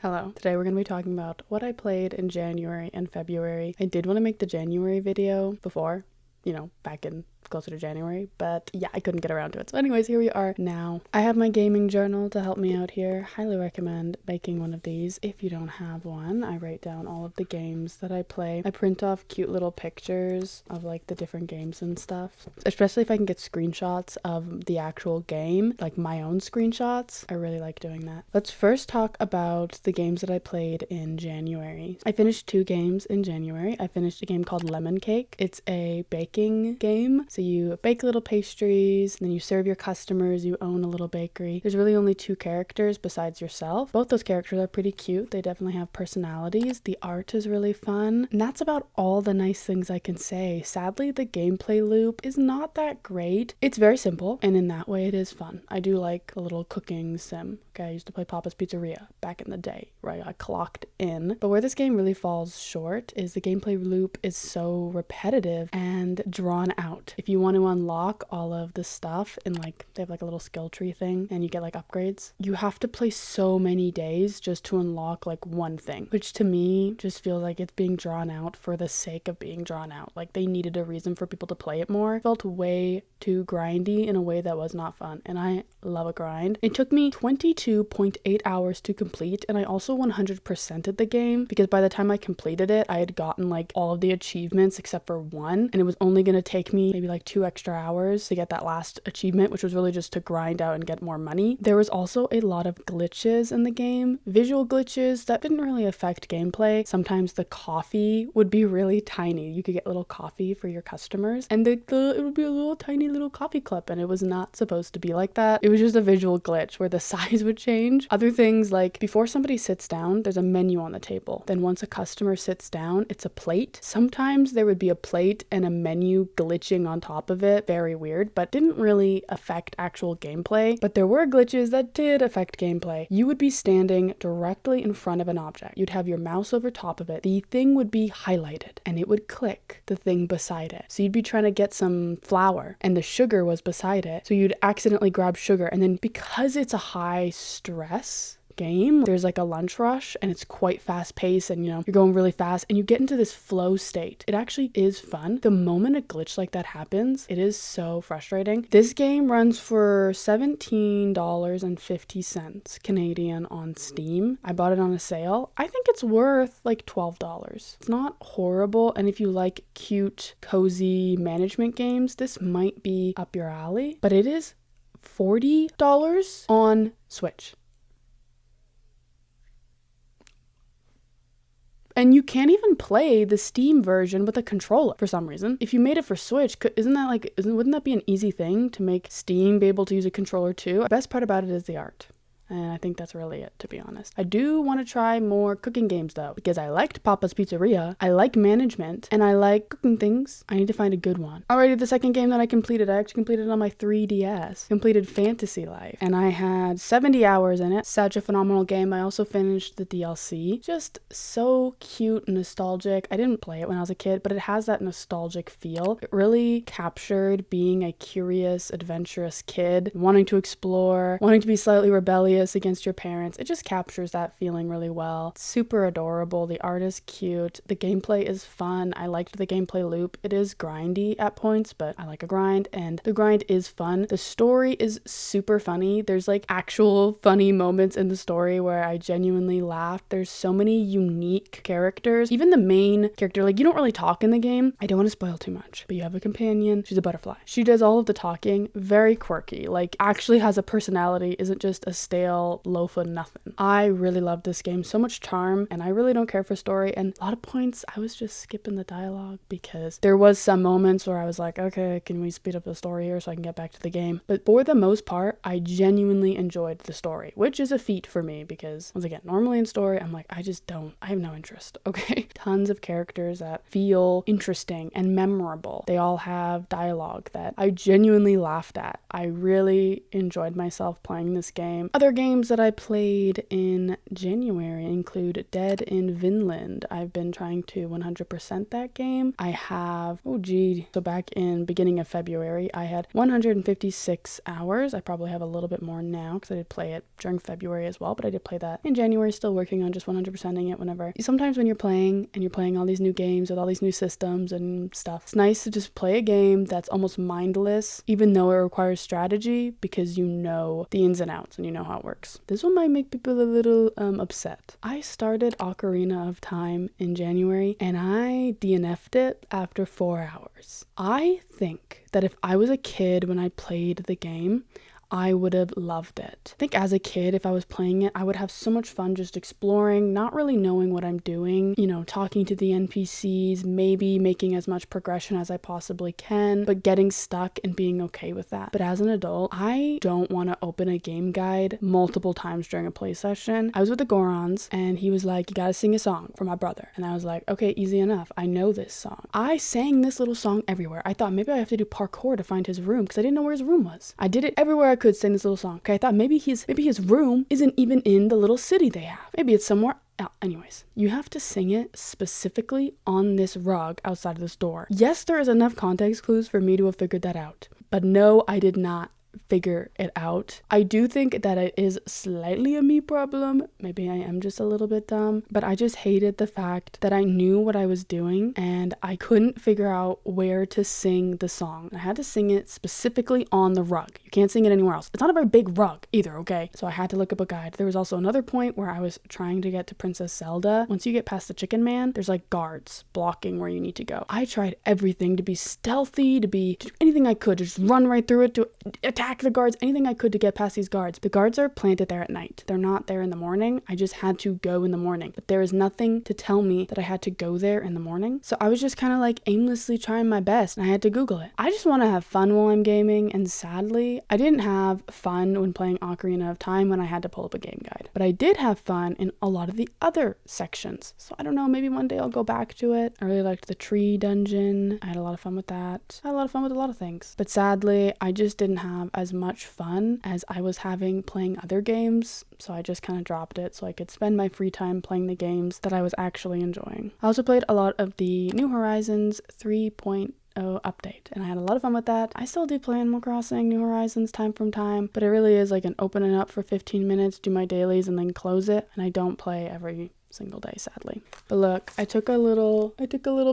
Hello. Today we're going to be talking about what I played in January and February. I did want to make the January video before, back in closer to January, but yeah, I couldn't get around to it. So anyways, here we are now. I have my gaming journal to help me out here. Highly recommend making one of these if you don't have one. I write down all of the games that I play. I print off cute little pictures of like the different games and stuff, especially if I can get screenshots of the actual game, like my own screenshots. I really like doing that. Let's first talk about the games that I played in January. I finished 2 games in January. I finished a game called Lemon Cake. It's a baking game. So you bake little pastries, and then you serve your customers. You own a little bakery. There's really only 2 characters besides yourself. Both those characters are pretty cute. They definitely have personalities. The art is really fun. And that's about all the nice things I can say. Sadly, the gameplay loop is not that great. It's very simple, and in that way it is fun. I do like a little cooking sim. Okay, I used to play Papa's Pizzeria back in the day, right? I clocked in. But where this game really falls short is the gameplay loop is so repetitive and drawn out. If you want to unlock all of the stuff and they have like a little skill tree thing and you get like upgrades, you have to play so many days just to unlock like one thing, which to me just feels like it's being drawn out for the sake of being drawn out. Like they needed a reason for people to play it more. It felt way too grindy in a way that was not fun, and I love a grind. It took me 22.8 hours to complete, and I also 100%ed the game because by the time I completed it, I had gotten like all of the achievements except for one, and it was only going to take me maybe like 2 extra hours to get that last achievement, which was really just to grind out and get more money. There was also a lot of glitches in the game, visual glitches that didn't really affect gameplay. Sometimes the coffee would be really tiny. You could get little coffee for your customers, and it would be a little tiny little coffee cup, and it was not supposed to be like that. It was just a visual glitch where the size would change. Other things like before somebody sits down, there's a menu on the table. Then once a customer sits down, it's a plate. Sometimes there would be a plate and a menu glitching on top of it. Very weird, but didn't really affect actual gameplay. But there were glitches that did affect gameplay. You would be standing directly in front of an object. You'd have your mouse over top of it. The thing would be highlighted and it would click the thing beside it. So you'd be trying to get some flour and the sugar was beside it. So you'd accidentally grab sugar, and then because it's a high stress game, there's like a lunch rush and it's quite fast paced, and you're going really fast and you get into this flow state. It actually is fun. The moment a glitch like that happens, it is so frustrating. This game runs for $17.50 Canadian on Steam. I bought it on a sale. I think it's worth like $12. It's not horrible, and if you like cute, cozy management games, this might be up your alley, but it is $40 on Switch. And you can't even play the Steam version with a controller for some reason. If you made it for Switch, wouldn't that be an easy thing to make Steam be able to use a controller too? The best part about it is the art. And I think that's really it, to be honest. I do want to try more cooking games though, because I liked Papa's Pizzeria, I like management, and I like cooking things. I need to find a good one. Alrighty, the second game that I actually completed on my 3DS. Completed Fantasy Life, and I had 70 hours in it. Such a phenomenal game. I also finished the DLC. Just so cute and nostalgic. I didn't play it when I was a kid, but it has that nostalgic feel. It really captured being a curious, adventurous kid, wanting to explore, wanting to be slightly rebellious against your parents. It just captures that feeling really well. It's super adorable. The art is cute. The gameplay is fun. I liked the gameplay loop. It is grindy at points, but I like a grind, and the grind is fun. The story is super funny. There's like actual funny moments in the story where I genuinely laughed. There's so many unique characters. Even the main character, like you don't really talk in the game. I don't want to spoil too much, but you have a companion. She's a butterfly. She does all of the talking. Very quirky. Like actually has a personality. Isn't just a stale loaf of nothing. I really love this game. So much charm, and I really don't care for story. And a lot of points I was just skipping the dialogue because there was some moments where I was like, okay, can we speed up the story here so I can get back to the game? But for the most part, I genuinely enjoyed the story, which is a feat for me because once again, normally in story, I'm like, I have no interest. Okay. Tons of characters that feel interesting and memorable. They all have dialogue that I genuinely laughed at. I really enjoyed myself playing this game. Other games that I played in January include Dead in Vinland. I've been trying to 100% that game. I have, so back in beginning of February, I had 156 hours. I probably have a little bit more now because I did play it during February as well, but I did play that in January, still working on just 100%ing it whenever. Sometimes when you're playing and you're playing all these new games with all these new systems and stuff, it's nice to just play a game that's almost mindless, even though it requires strategy, because you know the ins and outs and you know how it works. This one might make people a little upset. I started Ocarina of Time in January and I DNF'd it after 4 hours. I think that if I was a kid when I played the game, I would have loved it. I think as a kid, if I was playing it, I would have so much fun just exploring, not really knowing what I'm doing, talking to the NPCs, maybe making as much progression as I possibly can, but getting stuck and being okay with that. But as an adult, I don't want to open a game guide multiple times during a play session. I was with the Gorons and he was like, you gotta sing a song for my brother. And I was like, okay, easy enough. I know this song. I sang this little song everywhere. I thought maybe I have to do parkour to find his room because I didn't know where his room was. I did it everywhere I could sing this little song. Okay, I thought maybe his room isn't even in the little city they have. Maybe it's somewhere else. Anyways, you have to sing it specifically on this rug outside of this door. Yes, there is enough context clues for me to have figured that out. But no, I did not figure it out. I do think that it is slightly a me problem. Maybe I am just a little bit dumb, but I just hated the fact that I knew what I was doing and I couldn't figure out where to sing the song. I had to sing it specifically on the rug. You can't sing it anywhere else. It's not a very big rug either, okay? So I had to look up a guide. There was also another point where I was trying to get to Princess Zelda. Once you get past the Chicken Man, there's like guards blocking where you need to go. I tried everything to be stealthy, to do anything I could, to just run right through it, to attack the guards, anything I could to get past these guards. The guards are planted there at night. They're not there in the morning. I just had to go in the morning, but there is nothing to tell me that I had to go there in the morning. So I was just kind of like aimlessly trying my best and I had to Google it. I just want to have fun while I'm gaming, and sadly, I didn't have fun when playing Ocarina of Time when I had to pull up a game guide, but I did have fun in a lot of the other sections. So I don't know, maybe one day I'll go back to it. I really liked the tree dungeon. I had a lot of fun with that. I had a lot of fun with a lot of things, but sadly, I just didn't have as much fun as I was having playing other games, so I just kind of dropped it so I could spend my free time playing the games that I was actually enjoying. I also played a lot of the New Horizons 3.0 update, and I had a lot of fun with that. I still do play Animal Crossing New Horizons time from time, but it really is like an open it up for 15 minutes, do my dailies, and then close it, and I don't play every single day, sadly. But look, I took a little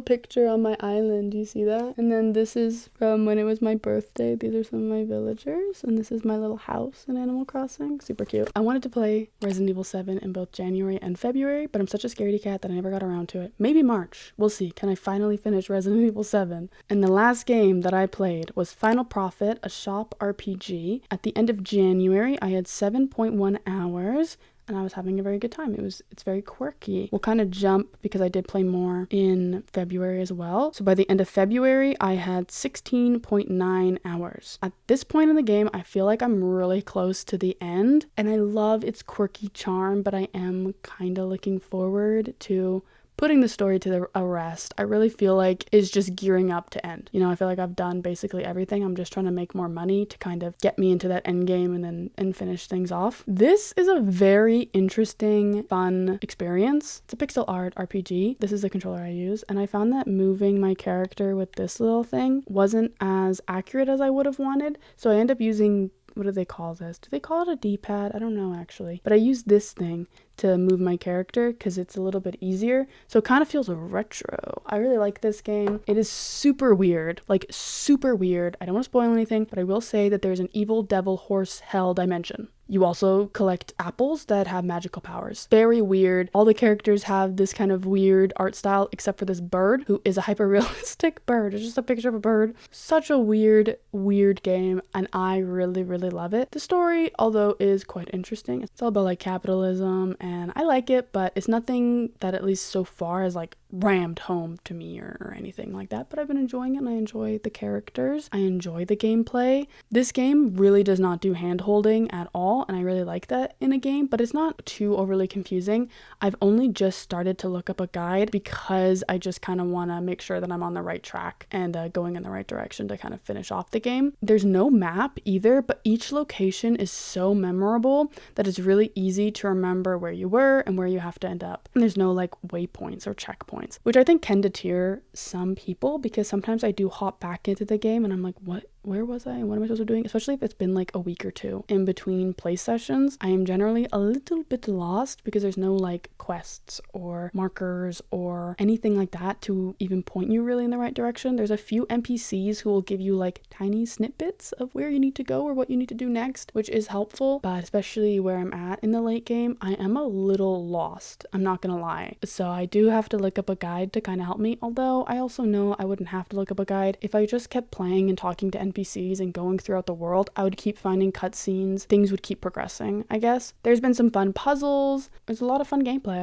picture on my island. Do you see that? And then this is from when it was my birthday. These are some of my villagers, and this is my little house in Animal Crossing. Super cute. I wanted to play Resident Evil 7 in both January and February, but I'm such a scaredy cat that I never got around to it. Maybe March. We'll see. Can I finally finish Resident Evil 7? And the last game that I played was Final Prophet, a shop RPG. At the end of January, I had 7.1 hours. And I was having a very good time. It's very quirky. We'll kind of jump because I did play more in February as well. So by the end of February, I had 16.9 hours. At this point in the game, I feel like I'm really close to the end, and I love its quirky charm, but I am kind of looking forward to putting the story to a rest. I really feel like it's just gearing up to end. I feel like I've done basically everything. I'm just trying to make more money to kind of get me into that end game and finish things off. This is a very interesting, fun experience. It's a pixel art RPG. This is the controller I use, and I found that moving my character with this little thing wasn't as accurate as I would have wanted. So I end up using, what do they call this? Do they call it a D-pad? I don't know actually. But I use this thing to move my character because it's a little bit easier. So it kind of feels retro. I really like this game. It is super weird, like super weird. I don't want to spoil anything, but I will say that there's an evil devil horse hell dimension. You also collect apples that have magical powers. Very weird. All the characters have this kind of weird art style except for this bird who is a hyper-realistic bird. It's just a picture of a bird. Such a weird game, and I really, really love it. The story, although, is quite interesting. It's all about like capitalism, and I like it, but it's nothing that at least so far has like rammed home to me or anything like that. But I've been enjoying it, and I enjoy the characters. I enjoy the gameplay. This game really does not do hand-holding at all. all, and I really like that in a game, but it's not too overly confusing. I've only just started to look up a guide because I just kind of want to make sure that I'm on the right track and going in the right direction to kind of finish off the game. There's no map either, but each location is so memorable that it's really easy to remember where you were and where you have to end up. And there's no like waypoints or checkpoints, which I think can deter some people, because sometimes I do hop back into the game and I'm like, where was I and what am I supposed to be doing? Especially if it's been like a week or two in between play sessions. I am generally a little bit lost because there's no like quests or markers or anything like that to even point you really in the right direction. There's a few NPCs who will give you like tiny snippets of where you need to go or what you need to do next, which is helpful, but especially where I'm at in the late game, I am a little lost. I'm not gonna lie. So I do have to look up a guide to kind of help me, although I also know I wouldn't have to look up a guide. If I just kept playing and talking to NPCs and going throughout the world, I would keep finding cutscenes. Things would keep progressing, I guess. There's been some fun puzzles. There's a lot of fun gameplay.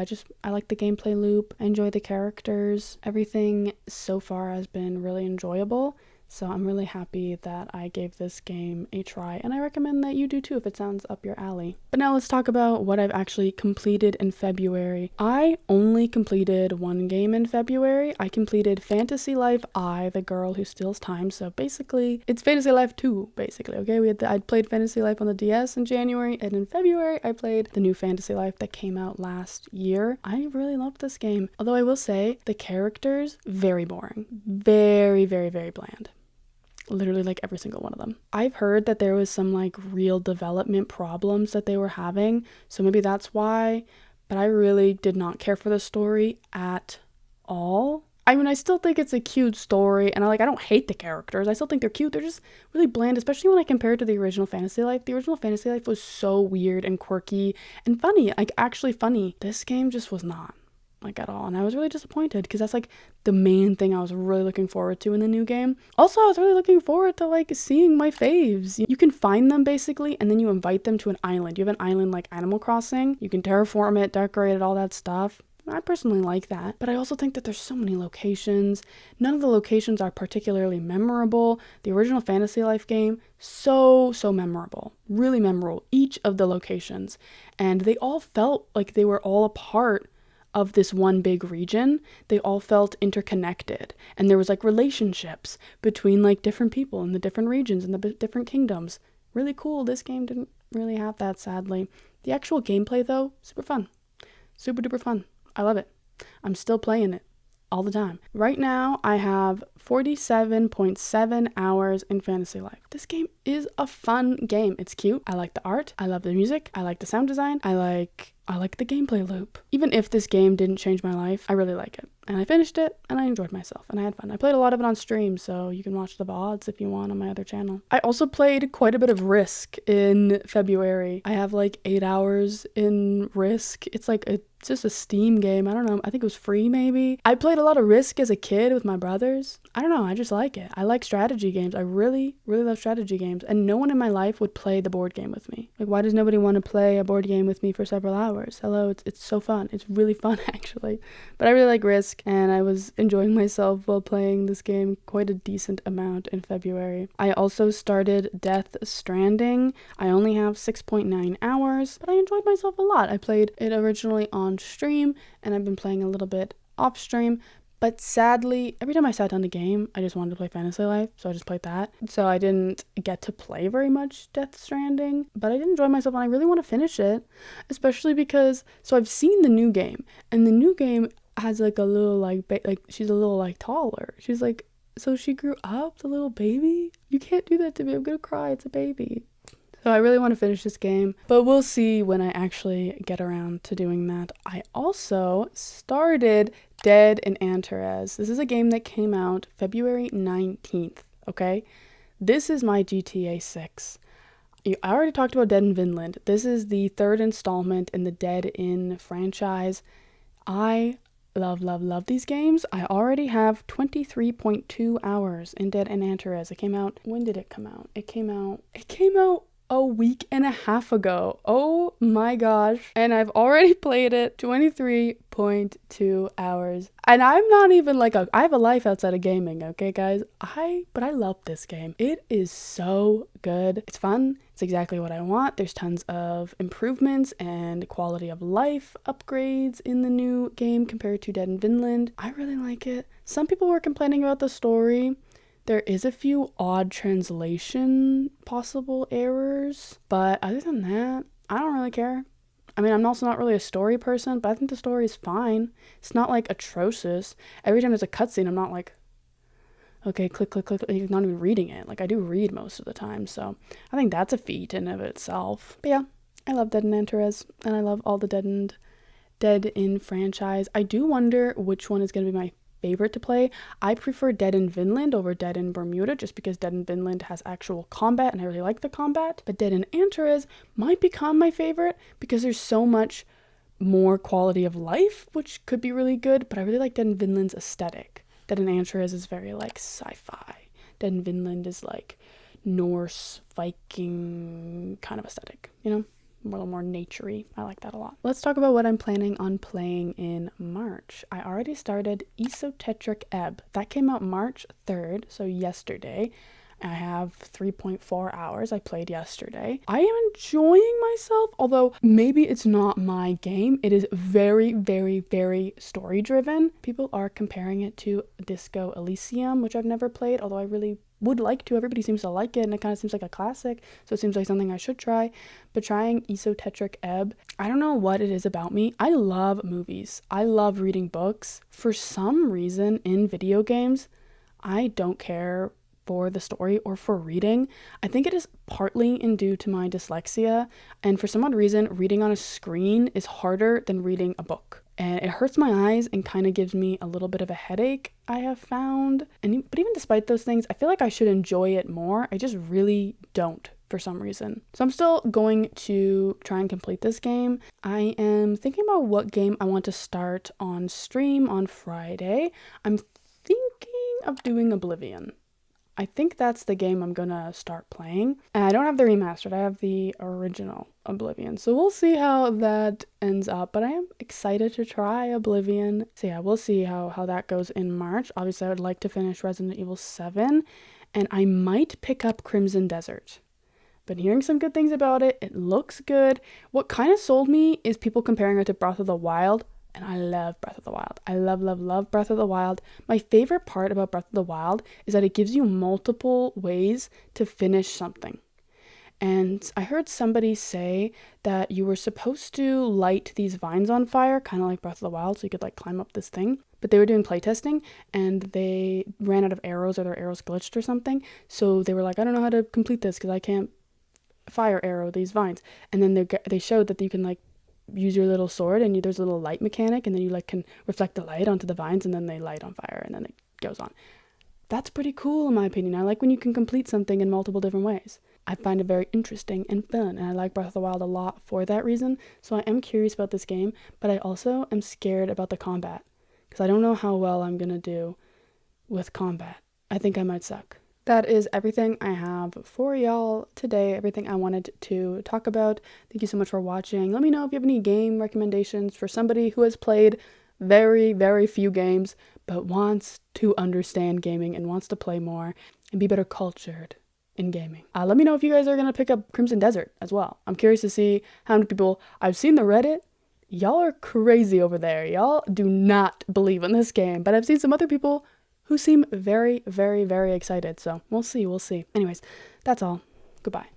I like the gameplay loop. I enjoy the characters. Everything so far has been really enjoyable. So I'm really happy that I gave this game a try, and I recommend that you do too if it sounds up your alley. But now let's talk about what I've actually completed in February. I only completed one game in February. I completed Fantasy Life I, the girl who steals time. So basically, it's Fantasy Life 2, basically, okay? I played Fantasy Life on the DS in January, and in February, I played the new Fantasy Life that came out last year. I really loved this game. Although I will say, the characters, very boring. Very, very, very bland. Literally like every single one of them. I've heard that there was some like real development problems that they were having, so maybe that's why, but I really did not care for the story at all. I mean, I still think it's a cute story, and I don't hate the characters. I still think they're cute. They're just really bland, especially when I compare it to the original Fantasy Life. The original Fantasy Life was so weird and quirky and funny, like actually funny. This game just was not. Like at all, and I was really disappointed because that's like the main thing I was really looking forward to in the new game. Also, I was really looking forward to like seeing my faves. You can find them basically, and then you invite them to an island. You have an island like Animal Crossing. You can terraform it, decorate it, all that stuff. I personally like that, but I also think that there's so many locations. None of the locations are particularly memorable. The original Fantasy Life game, so memorable, really memorable, each of the locations, and they all felt like they were all a part of this one big region. They all felt interconnected, and there was like relationships between like different people in the different regions and the different kingdoms. Really cool. This game didn't really have that, sadly. The actual gameplay though, super fun. Super duper fun. I love it. I'm still playing it all the time. Right now, I have 47.7 hours in Fantasy Life. This game is a fun game. It's cute. I like the art. I love the music. I like the sound design. I like the gameplay loop. Even if this game didn't change my life, I really like it. And I finished it, and I enjoyed myself, and I had fun. I played a lot of it on stream, so you can watch the VODs if you want on my other channel. I also played quite a bit of Risk in February. I have like 8 hours in Risk. It's just a Steam game. I don't know. I think it was free maybe. I played a lot of Risk as a kid with my brothers. I don't know. I just like it. I like strategy games. I really, really love strategy games. And no one in my life would play the board game with me. Like, why does nobody want to play a board game with me for several hours? Hello, it's so fun. It's really fun, actually. But I really like Risk, and I was enjoying myself while playing this game quite a decent amount in February. I also started Death Stranding. I only have 6.9 hours, but I enjoyed myself a lot. I played it originally on stream, and I've been playing a little bit off stream. But sadly, every time I sat down the game, I just wanted to play Fantasy Life, so I just played that. So I didn't get to play very much Death Stranding, but I did enjoy myself, and I really want to finish it, especially because, so I've seen the new game, and the new game has like a little like she's a little like taller. She's like, so she grew up, the little baby? You can't do that to me. I'm gonna cry. It's a baby. So I really want to finish this game, but we'll see when I actually get around to doing that. I also started Dead in Antares. This is a game that came out February 19th, okay? This is my GTA 6. I already talked about Dead in Vinland. This is the third installment in the Dead in franchise. I love these games. I already have 23.2 hours in Dead in Antares. It came out, when did it come out? It came out a week and a half ago. Oh my gosh. And I've already played it 23.2 hours. And I'm not even like I have a life outside of gaming, okay guys? But I love this game. It is so good. It's fun. It's exactly what I want. There's tons of improvements and quality of life upgrades in the new game compared to Dead in Vinland. I really like it. Some people were complaining about the story. There is a few odd translation possible errors, but other than that, I don't really care. I mean, I'm also not really a story person, but I think the story is fine. It's not like atrocious. Every time there's a cutscene, I'm not like, okay, click, click, click, you're not even reading it. Like, I do read most of the time, so I think that's a feat in of itself. But yeah, I love Dead in Antares, and I love all the Dead in franchise. I do wonder which one is going to be my favorite to play. I prefer Dead in Vinland over Dead in Bermuda just because Dead in Vinland has actual combat and I really like the combat. But Dead in Antares might become my favorite because there's so much more quality of life, which could be really good. But I really like Dead in Vinland's aesthetic. Dead in Antares is very like sci-fi. Dead in Vinland is like Norse, Viking kind of aesthetic, you know? A little more naturey. I like that a lot. Let's talk about what I'm planning on playing in March. I already started Esoteric Ebb. That came out March 3rd, so yesterday. I have 3.4 hours. I played yesterday. I am enjoying myself, although maybe it's not my game. It is very, very, very story driven. People are comparing it to Disco Elysium, which I've never played, although I really would like to. Everybody seems to like it and it kind of seems like a classic, so it seems like something I should try. But trying Esoteric Ebb, I don't know what it is about me. I love movies. I love reading books. For some reason in video games, I don't care for the story or for reading. I think it is partly due to my dyslexia, and for some odd reason reading on a screen is harder than reading a book. And it hurts my eyes and kind of gives me a little bit of a headache, I have found. But even despite those things, I feel like I should enjoy it more. I just really don't for some reason. So I'm still going to try and complete this game. I am thinking about what game I want to start on stream on Friday. I'm thinking of doing Oblivion. I think that's the game I'm gonna start playing. And I don't have the remastered, I have the original Oblivion. So we'll see how that ends up, but I am excited to try Oblivion. So yeah, we'll see how that goes in March. Obviously, I would like to finish Resident Evil 7, and I might pick up Crimson Desert. Been hearing some good things about it. It looks good. What kind of sold me is people comparing it to Breath of the Wild. And I love Breath of the Wild. I love Breath of the Wild. My favorite part about Breath of the Wild is that it gives you multiple ways to finish something. And I heard somebody say that you were supposed to light these vines on fire, kind of like Breath of the Wild, so you could like climb up this thing. But they were doing playtesting and they ran out of arrows or their arrows glitched or something. So they were like, I don't know how to complete this because I can't fire arrow these vines. And then they showed that you can like use your little sword and there's a little light mechanic, and then you like can reflect the light onto the vines and then they light on fire and then it goes on. That's pretty cool in my opinion. I like when you can complete something in multiple different ways. I find it very interesting and fun, and I like Breath of the Wild a lot for that reason. So I am curious about this game, but I also am scared about the combat because I don't know how well I'm gonna do with combat. I think I might suck. That is everything I have for y'all today, everything I wanted to talk about. Thank you so much for watching. Let me know if you have any game recommendations for somebody who has played very, very few games, but wants to understand gaming and wants to play more and be better cultured in gaming. Let me know if you guys are going to pick up Crimson Desert as well. I'm curious to see how many people, I've seen the Reddit. Y'all are crazy over there. Y'all do not believe in this game, but I've seen some other people who seem very, very, very excited. So we'll see. Anyways, that's all. Goodbye.